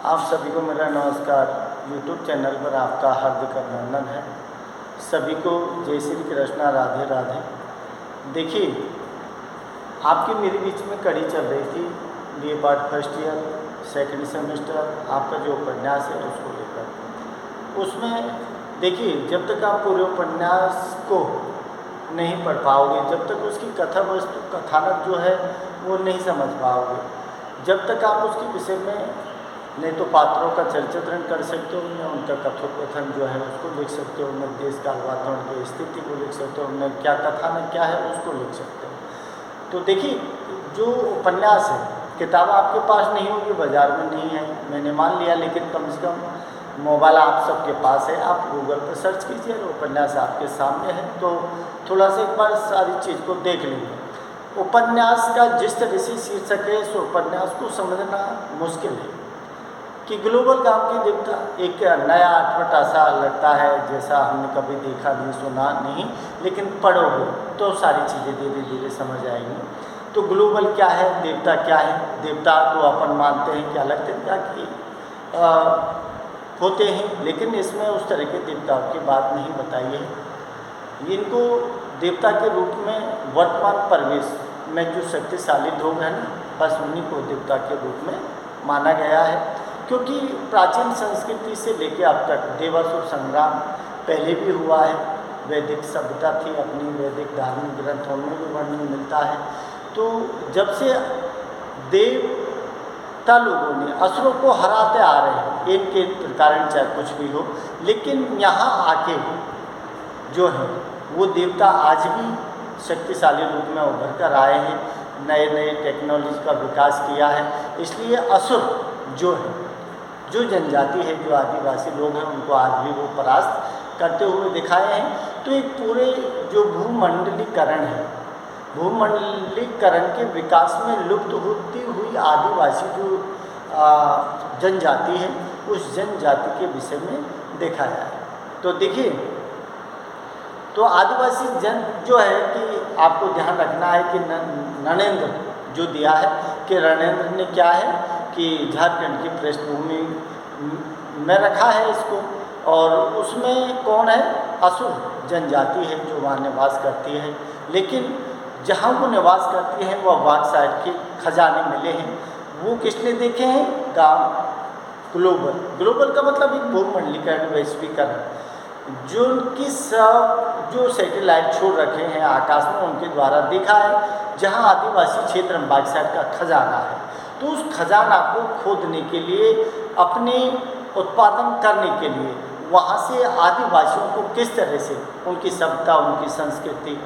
आप सभी को मेरा नमस्कार। YouTube चैनल पर आपका हार्दिक अभिनंदन है। सभी को जय श्री कृष्णा, राधे राधे। देखिए, आपकी मेरे बीच में कड़ी चल रही थी BA part first year second semester, आपका जो उपन्यास है उसको लेकर। उसमें देखिए, जब तक आप पूरे उपन्यास को नहीं पढ़ पाओगे, जब तक उसकी कथा वस्तु कथानक जो है वो नहीं समझ पाओगे, जब तक आप उसके विषय में नहीं तो पात्रों का चरित्रण कर सकते हो, न उनका कथोपकथन जो है उसको लिख सकते हो, न देश काल वातावरण की स्थिति को लिख सकते हो, न क्या कथानक क्या है उसको लिख सकते हो। तो देखिए, जो उपन्यास है, किताब आपके पास नहीं होगी, बाज़ार में नहीं है, मैंने मान लिया, लेकिन कम से कम मोबाइल आप सबके पास है, आप गूगल पर सर्च कीजिए, उपन्यास आपके सामने है, तो थोड़ा सा एक बार सारी चीज़ को देख लीजिए। उपन्यास का जिस तरह से शीर्षक है, उस उपन्यास को समझना मुश्किल है कि ग्लोबल गांव की देवता एक नया अटपटा सा लगता है, जैसा हमने कभी देखा नहीं सुना नहीं, लेकिन पढ़ोगे तो सारी चीज़ें धीरे धीरे समझ आएंगी। तो ग्लोबल क्या है, देवता क्या है? देवता तो अपन मानते हैं कि अलग तरीका की होते हैं, लेकिन इसमें उस तरह के देवताओं की बात नहीं बताई है। इनको देवता के रूप में वर्तमान परिवेश में जो शक्तिशाली लोग हैं ना, बस उन्हीं को देवता के रूप में माना गया है। क्योंकि प्राचीन संस्कृति से लेकर अब तक देवासुर संग्राम पहले भी हुआ है, वैदिक सभ्यता थी, अपनी वैदिक धार्मिक ग्रंथों में भी वर्णन मिलता है। तो जब से देवता लोगों ने असुरों को हराते आ रहे हैं, एक के कारण चाहे कुछ भी हो, लेकिन यहाँ आके जो है वो देवता आज भी शक्तिशाली रूप में उभर कर आए हैं, नए नए टेक्नोलॉजी का विकास किया है। इसलिए असुर जो है, जो जनजाति है, जो आदिवासी लोग हैं, उनको आज भी वो परास्त करते हुए दिखाए हैं। तो एक पूरे जो भूमंडलीकरण है, भूमंडलीकरण के विकास में लुप्त होती हुई आदिवासी जो जनजाति है, उस जनजाति के विषय में देखा जाए तो देखिए, तो आदिवासी जन जो है कि आपको ध्यान रखना है कि नरेंद्र जो दिया है कि रणेंद्र ने क्या है कि झारखंड की पृष्ठभूमि में रखा है इसको, और उसमें कौन है? असुर जनजाति है जो वहाँ निवास करती है। लेकिन जहाँ वो निवास करती है वह बॉक्साइट के खजाने मिले हैं। वो किसने देखे हैं? गांव ग्लोबल। ग्लोबल का मतलब एक भूमंडलीकरण, वैश्वीकरण, जो उनकी सब जो सैटेलाइट छोड़ रखे हैं आकाश में, उनके द्वारा देखा है जहाँ आदिवासी क्षेत्र में बॉक्साइट का खजाना है। तो उस खजाना को खोदने के लिए, अपने उत्पादन करने के लिए, वहाँ से आदिवासियों को किस तरह से उनकी सभ्यता, उनकी संस्कृति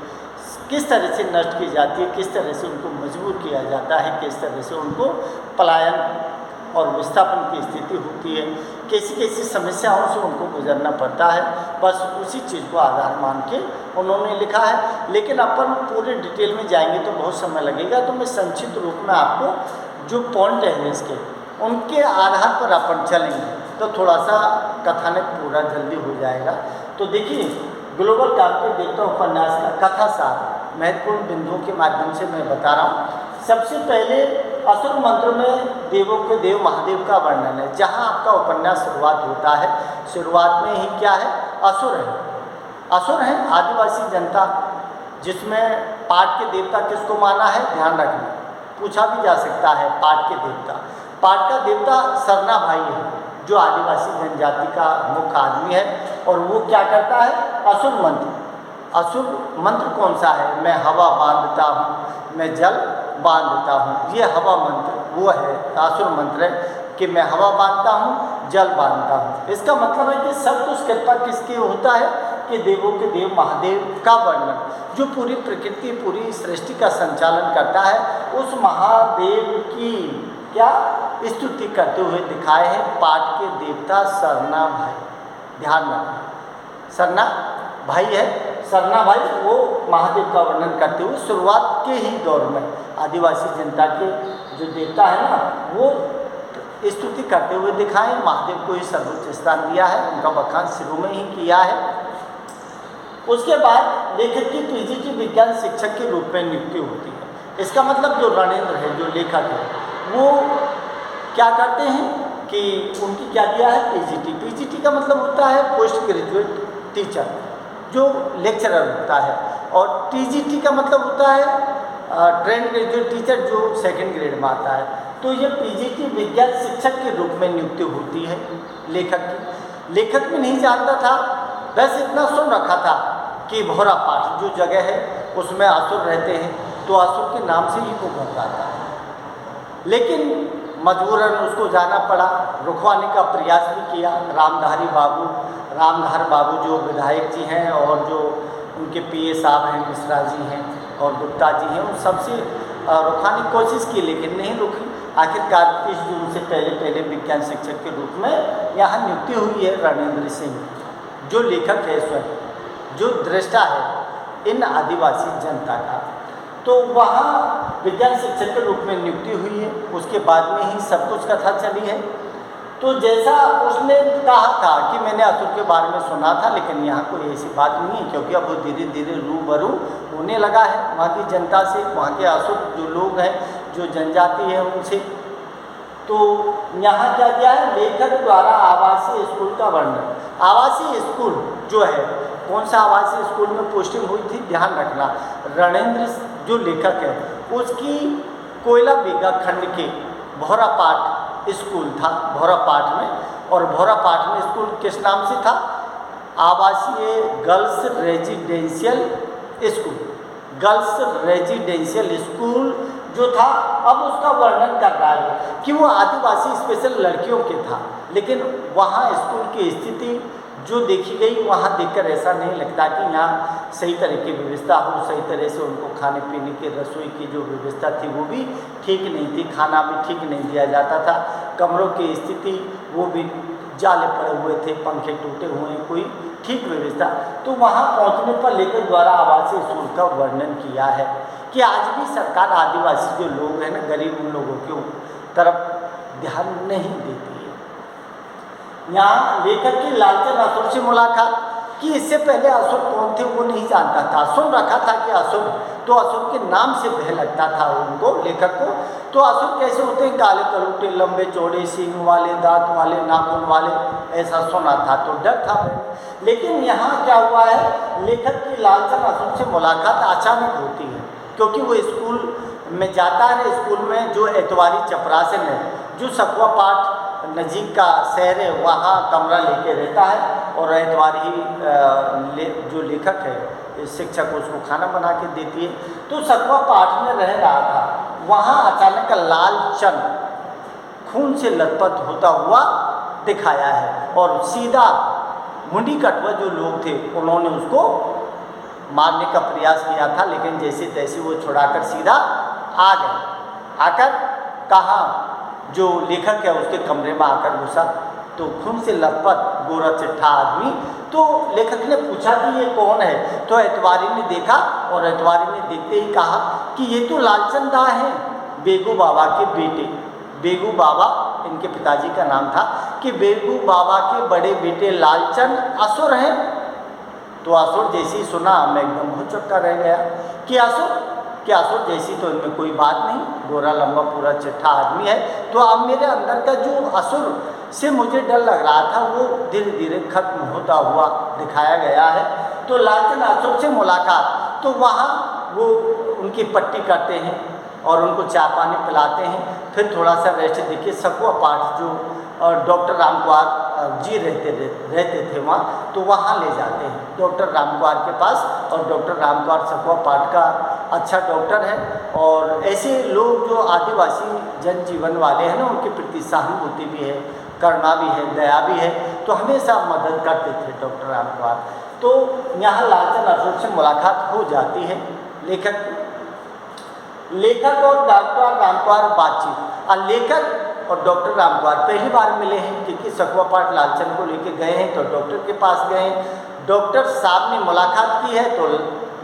किस तरह से नष्ट की जाती है, किस तरह से उनको मजबूर किया जाता है, किस तरह से उनको पलायन और विस्थापन की स्थिति होती है, कैसी कैसी समस्याओं से उनको गुजरना पड़ता है, बस उसी चीज़ को आधार मान के उन्होंने लिखा है। लेकिन अपन पूरे डिटेल में जाएंगे तो बहुत समय लगेगा, तो मैं संक्षिप्त रूप में आपको जो पॉइंट है इसके, उनके आधार पर अपन चलेंगे तो थोड़ा सा कथानक पूरा जल्दी हो जाएगा। तो देखिए, ग्लोबल गांव के देवता उपन्यास का कथा सार महत्वपूर्ण बिंदुओं के माध्यम से मैं बता रहा हूँ। सबसे पहले असुर मंत्र में देवों के देव महादेव का वर्णन है। जहाँ आपका उपन्यास शुरुआत होता है, शुरुआत में ही क्या है? असुर है। असुर है आदिवासी जनता, जिसमें पाट के देवता किसको माना है? ध्यान रखना, पूछा भी जा सकता है। पाट के देवता, पाट का देवता सरना भाई है, जो आदिवासी जनजाति का मुख्य आदमी है, और वो क्या करता है? असुर मंत्र। असुर मंत्र कौन सा है? मैं हवा बांधता हूँ, मैं जल बांधता हूँ। ये हवा मंत्र वो है, असुर मंत्र है कि मैं हवा बांधता हूँ, जल बांधता हूँ। इसका मतलब है कि सब कुछ कृपा किसके होता है? कि देवों के देव महादेव का वर्णन, जो पूरी प्रकृति, पूरी सृष्टि का संचालन करता है, उस महादेव की क्या स्तुति करते हुए दिखाए हैं पाट के देवता सरना भाई। ध्यान रखना, सरना भाई है, सरना भाई वो महादेव का वर्णन करते हुए शुरुआत के ही दौर में आदिवासी जनता के जो देवता है ना, वो स्तुति करते हुए दिखाए। महादेव को ही सर्वोच्च स्थान दिया है, उनका बखान शुरू में ही किया है। उसके बाद लेखक की PhD विज्ञान शिक्षक के रूप में नियुक्ति होती है। इसका मतलब जो रणेंद्र है, जो लेखक है, वो क्या करते हैं? कि उनकी क्या दिया है, पीजीटी। पीजीटी का मतलब होता है पोस्ट ग्रेजुएट टीचर, जो लेक्चरर होता है, और टीजीटी का मतलब होता है ट्रेंड ग्रेजुएट टीचर, जो सेकंड ग्रेड में आता है। तो ये पीजीटी विज्ञान शिक्षक के रूप में नियुक्ति होती है लेखक की। लेखक भी नहीं जानता था, बस इतना सुन रखा था कि भौरा पाठ जो जगह है उसमें असुर रहते हैं, तो असुर के नाम से ही वो घबराता है। लेकिन मजबूरन उसको जाना पड़ा, रुकवाने का प्रयास भी किया। रामधारी बाबू जो विधायक जी हैं और जो उनके पीए साहब हैं, मिश्रा जी हैं और गुप्ता जी हैं, उन सबसे रुकवाने की कोशिश की, लेकिन नहीं रुकी। आखिरकार 30 जून से पहले विज्ञान शिक्षक के रूप में यहाँ नियुक्ति हुई है रणेंद्र सिंह, जो लेखक है स्वयं, जो दृष्टा है इन आदिवासी जनता का। तो वहाँ विज्ञान शिक्षक के रूप में नियुक्ति हुई है। उसके बाद में ही सब कुछ कथा चली है। तो जैसा उसने कहा था कि मैंने असुर के बारे में सुना था, लेकिन यहाँ कोई ऐसी बात नहीं है, क्योंकि अब वो धीरे धीरे रूबरू होने लगा है वहाँ की जनता से, वहाँ के असुर जो लोग हैं, जो जनजाति है उनसे। तो यहाँ क्या किया है, लेखक द्वारा आवासीय स्कूल का वर्णन। आवासीय स्कूल जो है, कौन सा आवासीय स्कूल में पोस्टिंग हुई थी, ध्यान रखना। रणेंद्र जो लेखक है उसकी कोयला बेगा खंड के भौरापाट स्कूल था, भौरापाट में। और भौरापाट में स्कूल किस नाम से था, आवासीय girls residential school. Girls residential school जो था, अब उसका वर्णन कर रहा है कि वो आदिवासी स्पेशल लड़कियों के था, लेकिन वहाँ स्कूल की स्थिति जो देखी गई, वहाँ देखकर ऐसा नहीं लगता कि यहाँ सही तरह की व्यवस्था हो, सही तरह से उनको खाने पीने की, रसोई की जो व्यवस्था थी वो भी ठीक नहीं थी, खाना भी ठीक नहीं दिया जाता था, कमरों की स्थिति वो भी जाले पड़े हुए थे, पंखे टूटे हुए, कोई ठीक व्यवस्था। तो वहाँ पहुँचने पर लेखक द्वारा आवासीय स्कूल का वर्णन किया है कि आज भी सरकार आदिवासी जो लोग हैं ना, गरीब उन लोगों की तरफ ध्यान नहीं देती है। यहाँ लेखक की लालचन असुर से मुलाकात कि इससे पहले असुर कौन थे वो नहीं जानता था, सुन रखा था कि असुर, तो असुर के नाम से भय लगता था उनको, लेखक को। तो असुर कैसे होते हैं, काले कलूटे, लंबे चौड़े, सींग वाले, दांत वाले, नाखून वाले, ऐसा सुना था, तो डर था। लेकिन यहाँ क्या हुआ है, लेखक की लालचन असुर से मुलाकात अचानक होती है, क्योंकि वो स्कूल में जाता है। स्कूल में जो एतवारी चपरासन है, जो सखुआ पाठ नजीक का शहर है, वहाँ कमरा लेके रहता है, और एतवारी जो लेखक है, शिक्षक उसको खाना बना के देती है। तो सखुआ पाठ में रह रहा था, वहाँ अचानक लालचन खून से लथपथ होता हुआ दिखाया है, और सीधा मुंडी कटवा जो लोग थे उन्होंने उसको मारने का प्रयास किया था, लेकिन जैसे तैसे वो छुड़ाकर सीधा आ गए। आकर कहाँ, जो लेखक है उसके कमरे में आकर घुसा, तो खून से लथपथ गोरा चिट्ठा आदमी। तो लेखक ने पूछा कि ये कौन है, तो एतवारी ने देखा, और एतवारी ने देखते ही कहा कि ये तो लालचन दा हैं, बेगू बाबा के बेटे। बेगू बाबा इनके पिताजी का नाम था, कि बेगू बाबा के बड़े बेटे लालचन असुर हैं। तो असुर जैसी सुना, मैं एकदम बहुत चक्का रह गया कि असुर, क्या असुर जैसी तो इनमें कोई बात नहीं, गोरा लंबा पूरा चिट्ठा आदमी है। तो अब मेरे अंदर का जो असुर से मुझे डर लग रहा था, वो धीरे धीरे खत्म होता हुआ दिखाया गया है। तो लालचन असुर से मुलाकात, तो वहाँ वो उनकी पट्टी करते हैं और उनको चाय पानी पिलाते हैं, फिर थोड़ा सा रेस्ट देखिए। सखुआ पाठ जो डॉक्टर रामकुमार जी रहते थे वहाँ, तो वहाँ ले जाते हैं डॉक्टर रामकुमार के पास, और डॉक्टर रामकुमार सखुआ पाठ का अच्छा डॉक्टर है। और ऐसे लोग जो आदिवासी जनजीवन वाले हैं ना, उनके प्रति सहानुभूति भी है, करुणा भी है, दया भी है, तो हमेशा मदद करते थे डॉक्टर रामकुमार। तो यहाँ लालचन असुर से मुलाकात हो जाती है। लेखक और डॉक्टर रामकुमार बातचीत। लेखक और डॉक्टर रामकुमार पहली बार मिले हैं, क्योंकि सखुआ पाठ लालचन को लेके गए हैं तो डॉक्टर के पास गए हैं। डॉक्टर साहब ने मुलाकात की है, तो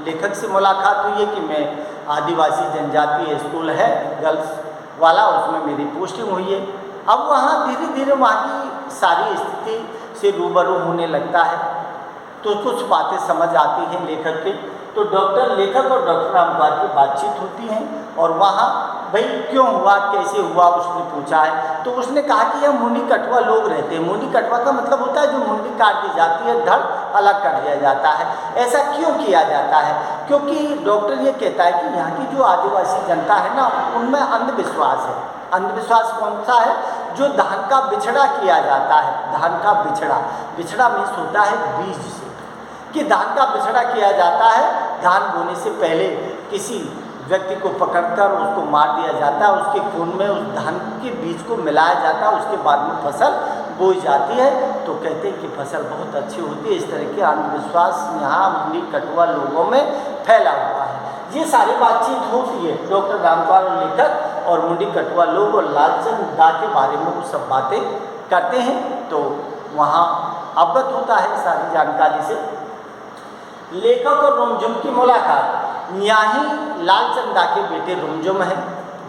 लेखक से मुलाकात हुई है कि मैं आदिवासी जनजातीय स्कूल है गर्ल्स वाला, उसमें मेरी पोस्टिंग हुई है। अब वहाँ धीरे धीरे वहाँ की सारी स्थिति से रूबरू होने लगता है, तो कुछ बातें समझ आती हैं लेखक के। तो लेखक और डॉक्टर रामकुमार की बातचीत होती है, और वहाँ भाई क्यों हुआ, कैसे हुआ, उसने पूछा है। तो उसने कहा कि यह मुंडी कटवा लोग रहते हैं। मुंडी कटवा का मतलब होता है जो मुंडी काट दी जाती है, धड़ अलग कर दिया जाता है। ऐसा क्यों किया जाता है? क्योंकि डॉक्टर ये कहता है कि यहाँ की जो आदिवासी जनता है ना, उनमें अंधविश्वास है। अंधविश्वास कौन सा है? जो धान का बिछड़ा किया जाता है, धान का बिछड़ा, बिछड़ा मीन्स होता है बीज से, कि धान का बिछड़ा किया जाता है। धान बोने से पहले किसी व्यक्ति को पकड़कर उसको मार दिया जाता है, उसके खून में उस धान के बीज को मिलाया जाता है, उसके बाद में फसल बोई जाती है। तो कहते हैं कि फसल बहुत अच्छी होती है। इस तरह के अंधविश्वास यहाँ मुंडी कटवा लोगों में फैला हुआ है। ये सारी बातचीत होती है डॉक्टर रामपाल लेखक और मुंडी कटवा लोग और लालचंद दा के बारे में वो सब बातें करते हैं, तो वहाँ अवगत होता है सारी जानकारी से। लेखक और रुमझुम की मुलाकात। यहाँ लालचंद दा के बेटे रुमझुम हैं,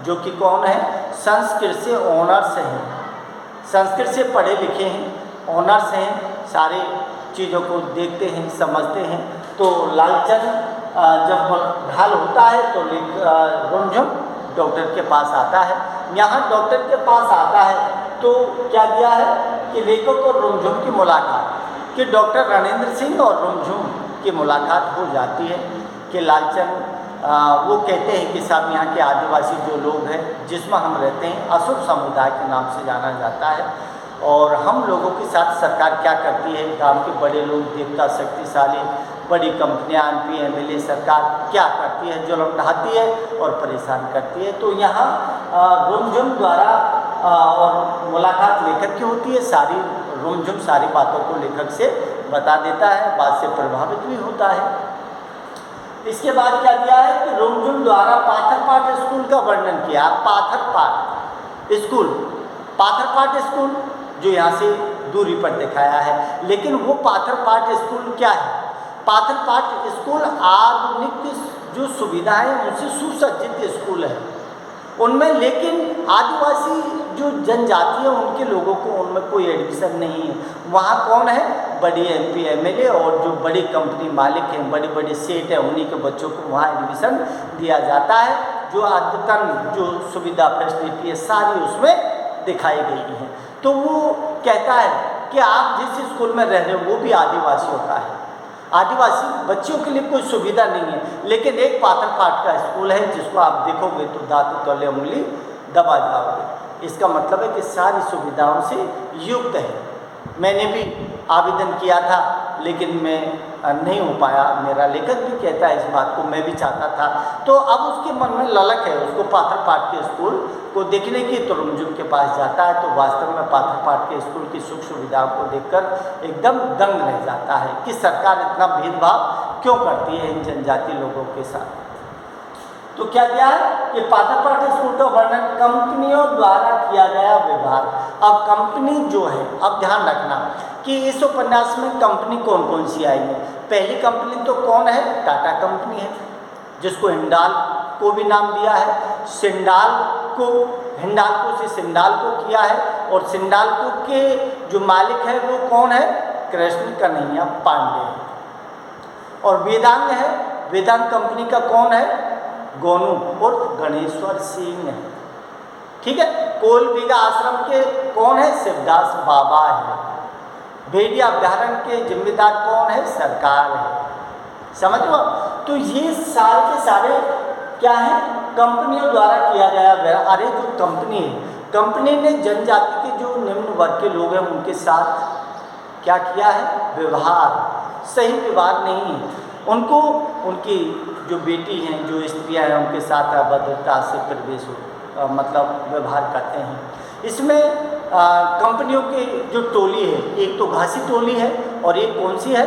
जो कि कौन है? संस्कृत से ऑनर्स हैं, संस्कृत से पढ़े लिखे हैं, ऑनर्स हैं, सारे चीज़ों को देखते हैं, समझते हैं। तो लालचंद जब घायल होता है तो रुमझुम डॉक्टर के पास आता है। यहाँ डॉक्टर के पास आता है तो क्या दिया है कि लेखक और रुमझुम की मुलाकात, कि डॉक्टर रणेंद्र सिंह और रुमझुम की मुलाकात हो जाती है। कि लालचंद वो कहते हैं कि साहब यहाँ के आदिवासी जो लोग हैं जिसमें हम रहते हैं, असुर समुदाय के नाम से जाना जाता है, और हम लोगों के साथ सरकार क्या करती है, गांव के बड़े लोग, देवता, शक्तिशाली बड़ी कंपनियां, MP MLA, सरकार क्या करती है? जुल्म ढाती है और परेशान करती है। तो यहाँ रुमझुम द्वारा और मुलाकात लेखक की होती है। सारी रुमझुम सारी बातों को लेखक से बता देता है, बात से प्रभावित भी होता है। इसके बाद क्या दिया है कि रुमझुम द्वारा पाथरपाट स्कूल का वर्णन किया। पाथरपाट स्कूल, पाथरपाट स्कूल जो यहाँ से दूरी पर दिखाया है, लेकिन वो पाथरपाट स्कूल क्या है? पाथरपाट स्कूल आधुनिक जो सुविधाएं उनसे सुसज्जित स्कूल है उनमें, लेकिन आदिवासी जो जनजाति है उनके लोगों को उनमें कोई एडमिशन नहीं है। वहाँ कौन है? बड़ी MP MLA और जो बड़ी कंपनी मालिक हैं, बड़े बड़े सेठ हैं, उन्हीं के बच्चों को वहाँ एडमिशन दिया जाता है। जो अद्यतन जो सुविधा फैसिलिटी है सारी उसमें दिखाई गई है। तो वो कहता है कि आप जिस स्कूल में रह रहे हो वो भी आदिवासियों का है, आदिवासी बच्चों के लिए कोई सुविधा नहीं है, लेकिन एक पाथरपाट का स्कूल है जिसको आप देखोगे तो दांत तले उंगली दबा जाओगे। इसका मतलब है कि सारी सुविधाओं से युक्त है। मैंने भी आवेदन किया था लेकिन मैं नहीं हो पाया। मेरा लेखक भी कहता है इस बात को, मैं भी चाहता था। तो अब उसके मन में ललक है उसको पाथरपाट के स्कूल को देखने की, तो रुमझुम के पास जाता है। तो वास्तव में पाथरपाट के स्कूल की सुख सुविधाओं को देखकर एकदम दंग रह जाता है कि सरकार इतना भेदभाव क्यों करती है इन जनजाति लोगों के साथ। तो क्या किया है कि पाथरपाट स्कूल का वर्णन कंपनियों द्वारा किया गया व्यवहार। अब कंपनी जो है, अब ध्यान रखना कि इस उपन्यास में कंपनी कौन कौन सी आई है। पहली कंपनी तो कौन है? टाटा कंपनी है, जिसको हिंडाल्को भी नाम दिया है। सिंडाल्को, हिंडाल्को से सिंडाल्को किया है, और सिंडाल्को के जो मालिक है वो कौन है? कृष्ण कन्हैया पांडे। और वेदांग है, वेदांग कंपनी का कौन है? गोनू और गणेश्वर सिंह है। ठीक है। कोलबीघा आश्रम के कौन है? शिवदास बाबा है। भेड़िया अभ्यारण्य के जिम्मेदार कौन है? सरकार है। समझ लो। तो ये सारे के सारे क्या है? कंपनियों द्वारा किया गया। अरे जो कंपनी है, कंपनी ने जनजाति के जो निम्न वर्ग के लोग हैं उनके साथ क्या किया है? व्यवहार, सही व्यवहार नहीं है। उनको, उनकी जो बेटी हैं, जो स्त्रियां हैं, उनके साथ अभद्रता से प्रवेश मतलब व्यवहार करते हैं। इसमें कंपनियों की जो टोली है, एक तो घासी टोली है और एक कौन सी है?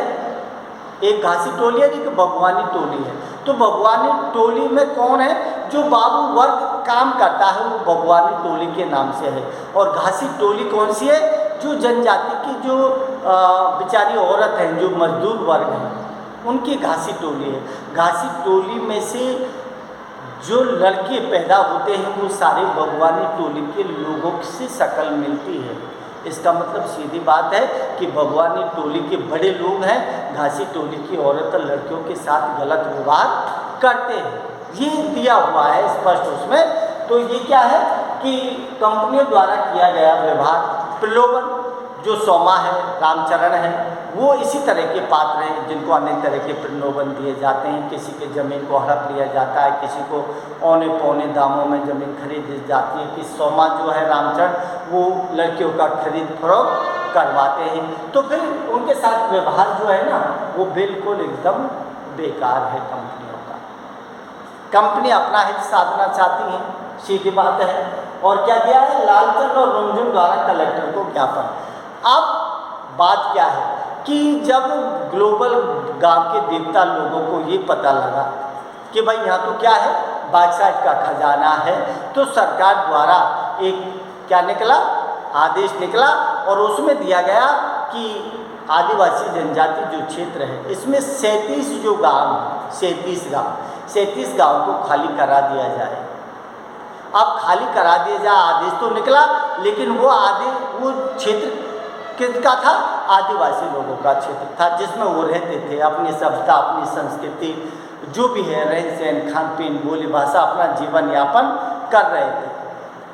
एक घासी टोली है, एक भगवानी टोली है। तो भगवानी टोली में कौन है? जो बाबू वर्ग काम करता है वो भगवानी टोली के नाम से है। और घासी टोली कौन सी है? जो जनजाति की जो बेचारी औरत हैं, जो मजदूर वर्ग हैं, उनकी घासी टोली है। घासी टोली में से जो लड़के पैदा होते हैं वो सारे भगवानी टोली के लोगों से शक्ल मिलती है। इसका मतलब सीधी बात है कि भगवानी टोली के बड़े लोग हैं, घासी टोली की औरत और लड़कियों के साथ गलत व्यवहार करते हैं। ये दिया हुआ है स्पष्ट उसमें तो ये क्या है कि कंपनियों द्वारा किया गया व्यवहार, प्रलोभन, जो सोमा है, रामचरण है, वो इसी तरह के पात्र हैं जिनको अनेक तरह के प्रलोभन दिए जाते हैं। किसी के ज़मीन को हड़प लिया जाता है, किसी को औने पौने दामों में ज़मीन खरीदी जाती है, कि सोमा जो है रामचरण वो लड़कियों का खरीद फरोख्त करवाते हैं। तो फिर उनके साथ व्यवहार जो है ना वो बिल्कुल एकदम बेकार है कंपनियों का। कंपनी अपना हित साधना चाहती हैं, सीधी बात है। और क्या किया है, लालचंद और रुमझुम द्वारा कलेक्टर को ज्ञापन। अब बात क्या है कि जब ग्लोबल गांव के देवता लोगों को ये पता लगा कि भाई यहाँ तो क्या है, बादशाह का खजाना है, तो सरकार द्वारा एक क्या निकला, आदेश निकला और उसमें दिया गया कि आदिवासी जनजाति जो क्षेत्र है इसमें 37 जो गांव, 37 गांव को खाली करा दिया जाए। अब खाली करा दिया जाए आदेश तो निकला, लेकिन वो वो क्षेत्र किसका था, आदिवासी लोगों का क्षेत्र था, जिसमें वो रहते थे, अपनी सभ्यता, अपनी संस्कृति जो भी है, रहन सहन, खान पीन, बोली भाषा, अपना जीवन यापन कर रहे थे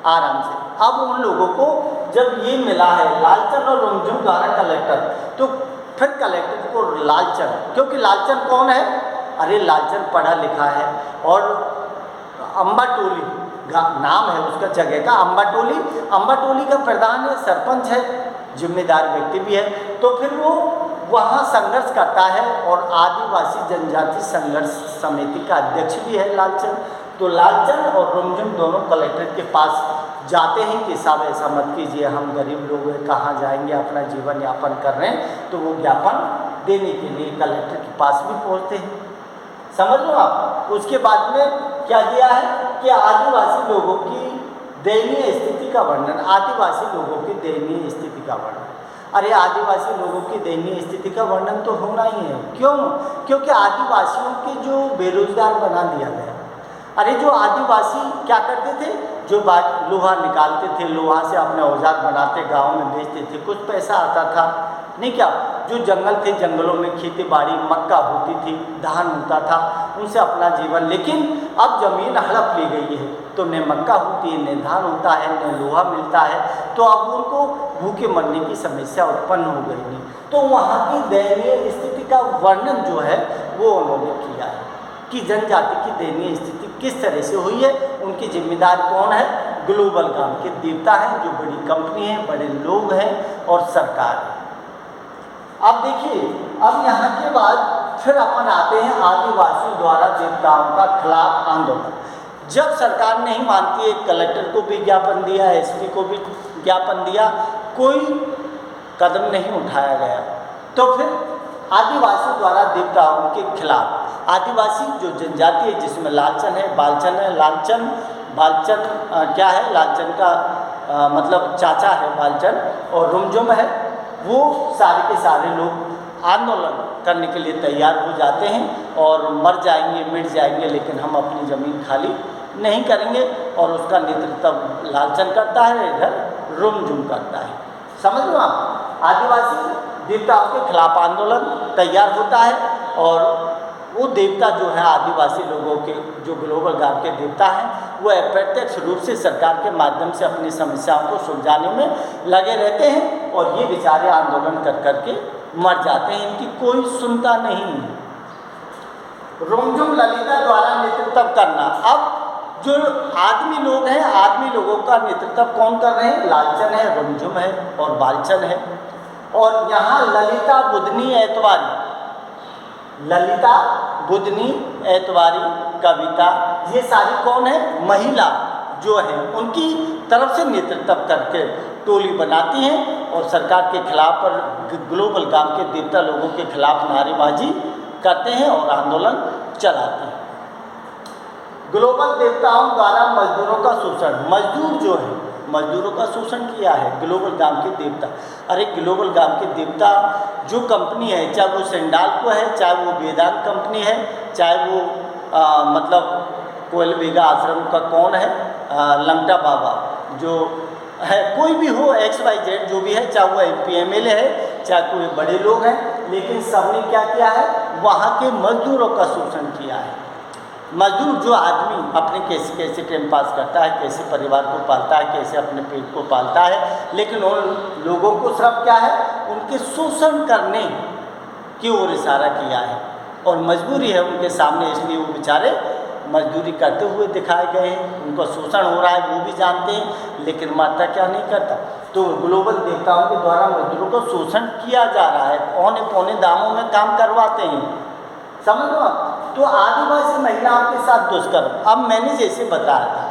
आराम से। अब उन लोगों को जब ये मिला है लालचंद और रुमझुम द्वारा कलेक्टर, तो फिर कलेक्टर को लालचंद, क्योंकि लालचंद कौन है, अरे लालचंद पढ़ा लिखा है और अम्बाटोली नाम है उसका जगह का, अम्बाटोली का प्रधान है, सरपंच है, जिम्मेदार व्यक्ति भी है। तो फिर वो वहाँ संघर्ष करता है और आदिवासी जनजाति संघर्ष समिति का अध्यक्ष भी है लालचंद। तो लालचंद और रुमझुम दोनों कलेक्टर के पास जाते हैं कि साहब ऐसा मत कीजिए, हम गरीब लोग हैं, कहाँ जाएंगे, अपना जीवन यापन कर रहे हैं। तो वो ज्ञापन देने के लिए कलेक्टर के पास भी पहुँचते हैं, समझ लो आप। उसके बाद में क्या दिया है कि आदिवासी लोगों की दयनीय स्थिति का वर्णन, आदिवासी लोगों की दयनीय स्थिति का वर्णन। अरे आदिवासी लोगों की दयनीय स्थिति का वर्णन तो होना ही है, क्यों, क्योंकि आदिवासियों के जो बेरोजगार बना दिया गया। अरे जो आदिवासी क्या करते थे, जो लोहा निकालते थे, लोहा से अपने औजार बनाते, गाँव में बेचते थे, कुछ पैसा आता था, नहीं क्या, जो जंगल थे, जंगलों में खेती बाड़ी, मक्का होती थी, धान होता था, उनसे अपना जीवन। लेकिन अब ज़मीन हड़प ली गई है, तो न मक्का होती है, न धान होता है, न लोहा मिलता है, तो अब उनको भूखे मरने की समस्या उत्पन्न हो गई नहीं। तो वहाँ की दयनीय स्थिति का वर्णन जो है वो उन्होंने किया है कि जनजाति की दयनीय स्थिति किस तरह से हुई है। उनकी जिम्मेदार कौन है, ग्लोबल गांव के देवता हैं, जो बड़ी कंपनी है, बड़े लोग हैं और सरकार है। अब देखिए, अब यहाँ के बाद फिर अपन आते हैं आदिवासियों द्वारा देवताओं का खिलाफ आंदोलन। जब सरकार नहीं मानती है, कलेक्टर को भी ज्ञापन दिया, एसपी को भी ज्ञापन दिया, कोई कदम नहीं उठाया गया, तो फिर आदिवासियों द्वारा देवताओं के खिलाफ, आदिवासी जो जनजाति है जिसमें लालचंद है, बालचंद है, बालचंद क्या है, लालचंद का मतलब चाचा है बालचंद, और रुमझुम है, वो सारे के सारे लोग आंदोलन करने के लिए तैयार हो जाते हैं और मर जाएंगे, मिट जाएंगे, लेकिन हम अपनी ज़मीन खाली नहीं करेंगे। और उसका नेतृत्व लालचंद करता है, इधर रुमझुम करता है। समझ लो आप, आदिवासी देवताओं के खिलाफ आंदोलन तैयार होता है और वो देवता जो है आदिवासी लोगों के, जो ग्लोबल गांव के देवता हैं, वो अप्रत्यक्ष रूप से सरकार के माध्यम से अपनी समस्याओं को सुलझाने में लगे रहते हैं और ये बेचारे आंदोलन कर करके मर जाते हैं, इनकी कोई सुनता नहीं है। रुमझुम ललिता द्वारा नेतृत्व करना। अब जो आदमी लोग हैं, आदमी लोगों का नेतृत्व कौन कर रहे हैं, लालचंद है, रुमझुम है और बालचंद है। और यहाँ ललिता बुधनी ऐतवारी, ललिता बुधनी ऐतवारी कविता, ये सारी कौन है, महिला जो है, उनकी तरफ से नेतृत्व करके टोली बनाती हैं और सरकार के खिलाफ पर ग्लोबल गांव के देवता लोगों के खिलाफ नारेबाजी करते हैं और आंदोलन चलाते हैं। ग्लोबल देवताओं द्वारा मजदूरों का शोषण, मजदूर जो है, मजदूरों का शोषण किया है ग्लोबल गांव के देवता। अरे ग्लोबल गांव के देवता जो कंपनी है, चाहे वो सेंडाल्को है, चाहे वो वेदांत कंपनी है, चाहे वो मतलब कोयल बेगा आश्रम का कौन है, लंगटा बाबा जो है, कोई भी हो, XYZ जो भी है, चाहे वो MP MLA है, चाहे कोई बड़े लोग हैं, लेकिन सबने क्या किया है, वहाँ के मजदूरों का शोषण किया है। मजदूर जो आदमी अपने कैसे कैसे टाइम पास करता है, कैसे परिवार को पालता है, कैसे अपने पेट को पालता है, लेकिन उन लोगों को सिर्फ क्या है, उनके शोषण करने की ओर इशारा किया है। और मजबूरी है उनके सामने, इसलिए वो बेचारे मजदूरी करते हुए दिखाए गए हैं। उनका शोषण हो रहा है वो भी जानते हैं, लेकिन माता क्या नहीं करता। तो ग्लोबल देवताओं के द्वारा मजदूरों को शोषण किया जा रहा है, औने पौने दामों में काम करवाते हैं, समझ लो। तो आदिवासी महिलाओं के साथ दुष्कर्म, अब मैंने जैसे बताया था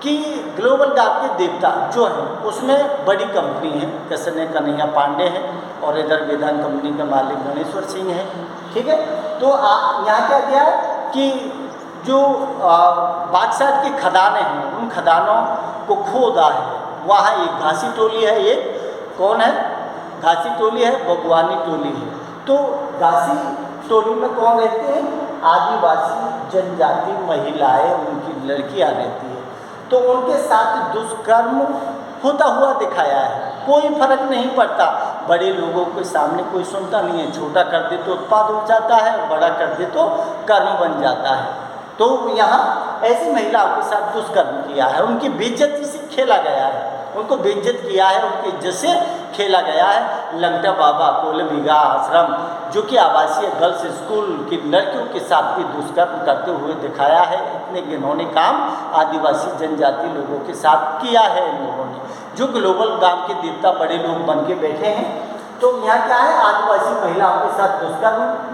कि ग्लोबल गांव के देवता जो हैं उसमें बड़ी कंपनी है, कसने कन्हैया पांडे हैं, और इधर वेदांत कंपनी के मालिक गणेश्वर सिंह हैं, ठीक है। तो यहाँ क्या किया है कि जो बाक्साइट की खदानें हैं, उन खदानों को खोदा है। वहाँ एक घासी टोली है, एक कौन है, घासी टोली है, बगवानी टोली है। तो घासी टोली में कौन रहते हैं, आदिवासी जनजाति महिलाएं, उनकी लड़कियां रहती है। तो उनके साथ दुष्कर्म होता हुआ दिखाया है, कोई फर्क नहीं पड़ता। बड़े लोगों के सामने कोई सुनता नहीं है, छोटा कर दे तो उत्पाद हो जाता है, बड़ा कर दे तो कर्म बन जाता है। तो यहाँ ऐसी महिलाओं के साथ दुष्कर्म किया है, उनकी बेइज्जती से खेला गया है, उनको बेइज्जत किया है, उनकी इज्जत से खेला गया है। लंगटा बाबा कोलबिगा आश्रम जो कि आवासीय गर्ल्स स्कूल की लड़कियों के साथ भी दुष्कर्म करते हुए दिखाया है। इतने घिनौने काम आदिवासी जनजाति लोगों के साथ किया है इन लोगों ने, जो ग्लोबल गांव के देवता बड़े लोग बन के बैठे हैं। तो यहाँ क्या है, आदिवासी महिलाओं के साथ दुष्कर्म।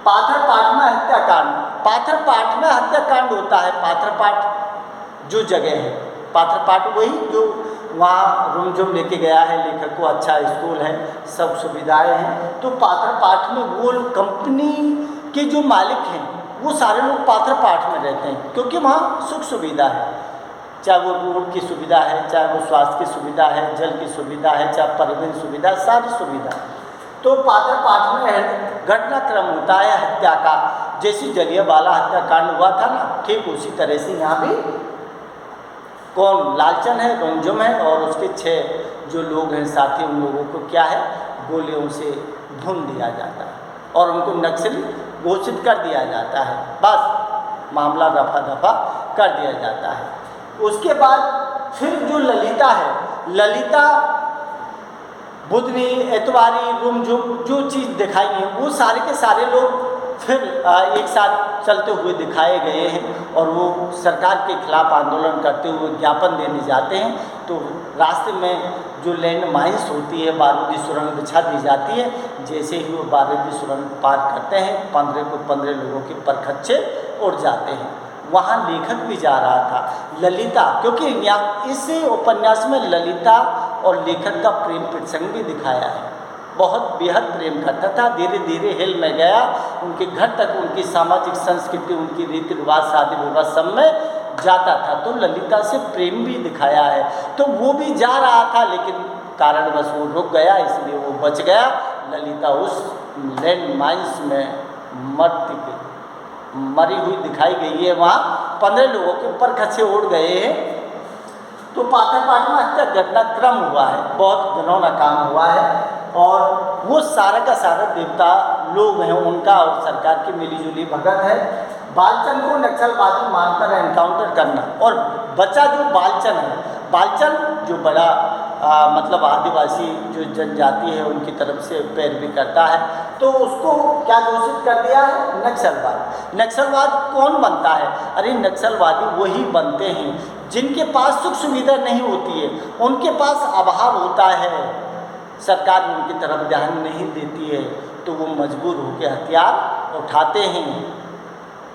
पाथरपाठ में हत्याकांड, पाथरपाठ में हत्याकांड होता है। पाथरपाठ जो जगह है, पाथरपाठ वही जो वहाँ रूमझूम लेके गया है लेखक को, अच्छा स्कूल है, सब सुविधाएं हैं। तो पाथरपाठ में वो कंपनी के जो मालिक हैं वो सारे लोग पाथरपाठ में रहते हैं, क्योंकि वहाँ सुख सुविधा है, चाहे वो रोड की सुविधा है, चाहे वो स्वास्थ्य की सुविधा है, जल की सुविधा है, चाहे परिवहन सुविधा, सारी सुविधा। तो पाथरपाठ में घटनाक्रम होता है हत्या का, जैसे जलियांवाला हत्याकांड हुआ था ना, ठीक उसी तरह से यहाँ भी कौन, लालचन है, रुमझुम है, और उसके 6 जो लोग हैं साथी, उन लोगों को क्या है, गोलियों से भून दिया जाता है और उनको नक्सली घोषित कर दिया जाता है। बस मामला रफा दफा कर दिया जाता है। उसके बाद फिर जो ललिता है, ललिता बुधनी एतवारी रुमझुम जो चीज़ दिखाई है वो सारे के सारे लोग फिर एक साथ चलते हुए दिखाए गए हैं, और वो सरकार के खिलाफ आंदोलन करते हुए ज्ञापन देने जाते हैं। तो रास्ते में जो लैंड माइंस होती है, बारूदी सुरंग बिछा दी जाती है। जैसे ही वो बारूदी सुरंग पार करते हैं, 15 को 15 लोगों के परखच्चे उड़ जाते हैं। वहाँ लेखक भी जा रहा था, ललिता, क्योंकि यहाँ इस उपन्यास में ललिता और लेखक का प्रेम प्रसंग भी दिखाया है। बहुत बेहद प्रेम करता था, धीरे धीरे हिल में गया, उनके घर तक उनकी सामाजिक संस्कृति, उनकी रीति रिवाज, शादी विवाह सब में जाता था। तो ललिता से प्रेम भी दिखाया है। तो वो भी जा रहा था, लेकिन कारणवश वो रुक गया, इसलिए वो बच गया। ललिता उस लैंड माइंस में मरी हुई दिखाई गई है। वहाँ 15 लोगों के परखच्चे उड़ गए हैं। तो पाथरपाठ में हत्या घटनाक्रम हुआ है, बहुत घिनौना काम हुआ है, और वो सारा का सारा देवता लोग हैं उनका और सरकार की मिलीजुली भगत है। बालचंद को नक्सलवादी मानकर एनकाउंटर करना, और बचा जो बालचंद है, बालचंद जो बड़ा मतलब आदिवासी जो जनजाति है उनकी तरफ से पैरवी करता है, तो उसको क्या घोषित कर दिया है, नक्सलवाद। नक्सलवाद कौन बनता है, अरे नक्सलवादी वही बनते हैं जिनके पास सुख सुविधा नहीं होती है, उनके पास अभाव होता है, सरकार उनकी तरफ ध्यान नहीं देती है, तो वो मजबूर होकर हथियार उठाते हैं।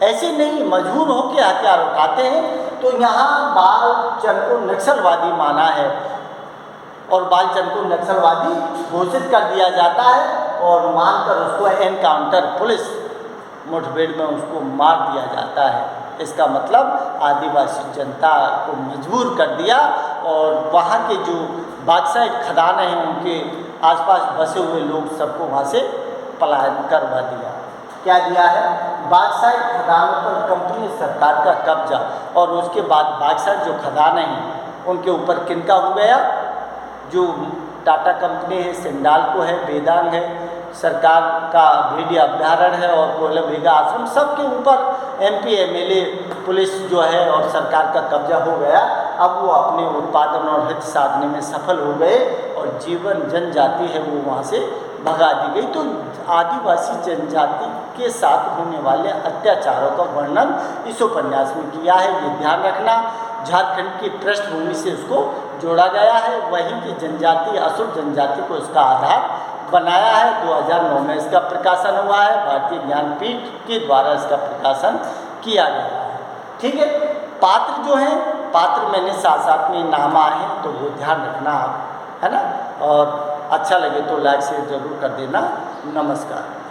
ऐसे नहीं, मजबूर होकर हथियार उठाते हैं। तो यहाँ बालचंद को नक्सलवादी माना है, और बालचंद को नक्सलवादी घोषित कर दिया जाता है, और मानकर उसको एनकाउंटर, पुलिस मुठभेड़ में उसको मार दिया जाता है। इसका मतलब आदिवासी जनता को मजबूर कर दिया, और वहाँ के जो बाक्साइट खदानें हैं उनके आसपास बसे हुए लोग सबको वहाँ से पलायन करवा दिया। क्या दिया है, बाक्साइट खदानों पर कंपनी सरकार का कब्जा, और उसके बाद बाक्साइट जो खदानें हैं उनके ऊपर किनका हो गया, जो टाटा कंपनी है, सिंडाल्को है, वेदांग है, सरकार का भेड़िया अभ्यारण्य है और कोयला भीगा आश्रम, सबके ऊपर एमपी एमएलए पुलिस जो है और सरकार का कब्जा हो गया। अब वो अपने उत्पादन और हित साधने में सफल हो गए और जीवन जनजाति है वो वहाँ से भगा दी गई। तो आदिवासी जनजाति के साथ होने वाले अत्याचारों का वर्णन इस उपन्यास में किया है। ये ध्यान रखना, झारखंड की पृष्ठभूमि से उसको जोड़ा गया है, वहीं की जनजाति असुर जनजाति को इसका आधार बनाया है। 2009 में इसका प्रकाशन हुआ है, भारतीय ज्ञानपीठ के द्वारा इसका प्रकाशन किया गया है। ठीक है, पात्र जो हैं, पात्र मैंने साथ साथ में नाम आए हैं तो वो ध्यान रखना आप, है ना। और अच्छा लगे तो लाइक शेयर जरूर कर देना। नमस्कार।